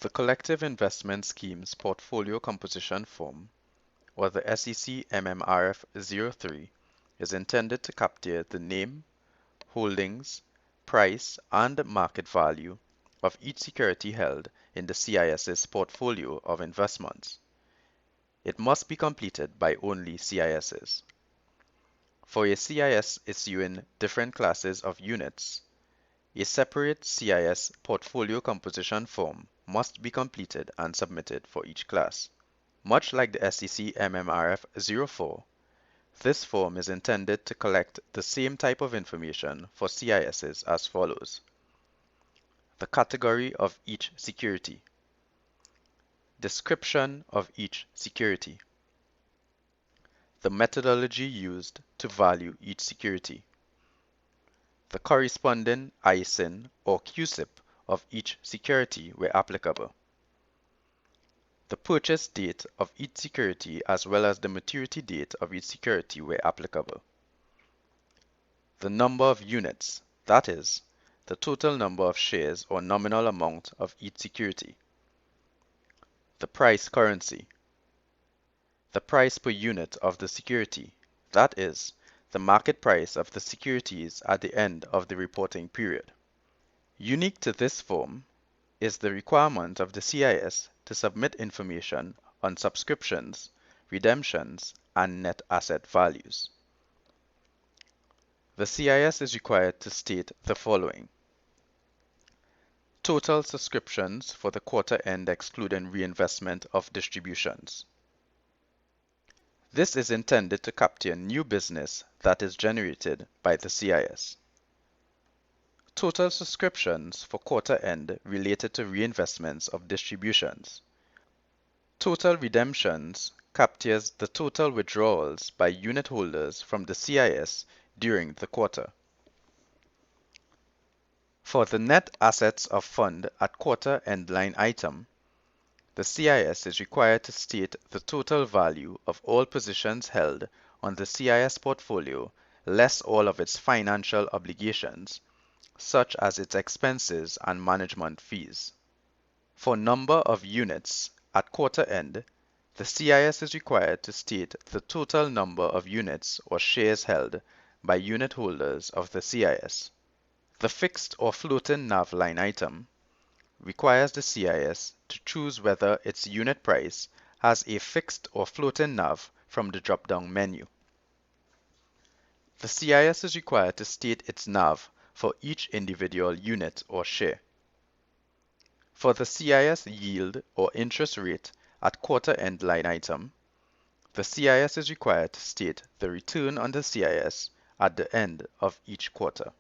The Collective Investment Schemes Portfolio Composition Form, or the SEC MMRF 03, is intended to capture the name, holdings, price, and market value of each security held in the CIS's portfolio of investments. It must be completed by only CISs. For a CIS issuing different classes of units, a separate CIS portfolio composition form must be completed and submitted for each class. Much like the SEC MMRF 04, this form is intended to collect the same type of information for CISs as follows: the category of each security, description of each security, the methodology used to value each security, the corresponding ISIN or CUSIP of each security where applicable, the purchase date of each security as well as the maturity date of each security where applicable, the number of units, that is, the total number of shares or nominal amount of each security, the price currency, the price per unit of the security, that is, the market price of the securities at the end of the reporting period. Unique to this form is the requirement of the CIS to submit information on subscriptions, redemptions, and net asset values. The CIS is required to state the following: total subscriptions for the quarter end excluding reinvestment of distributions. This is intended to capture new business that is generated by the CIS. Total subscriptions for quarter end related to reinvestments of distributions. Total redemptions captures the total withdrawals by unit holders from the CIS during the quarter. For the net assets of fund at quarter end line item, the CIS is required to state the total value of all positions held on the CIS portfolio less all of its financial obligations, such as its expenses and management fees. For number of units at quarter end, the CIS is required to state the total number of units or shares held by unit holders of the CIS. The fixed or floating NAV line item requires the CIS to choose whether its unit price has a fixed or floating NAV from the drop-down menu. The CIS is required to state its NAV for each individual unit or share. For the CIS yield or interest rate at quarter end line item, the CIS is required to state the return on the CIS at the end of each quarter.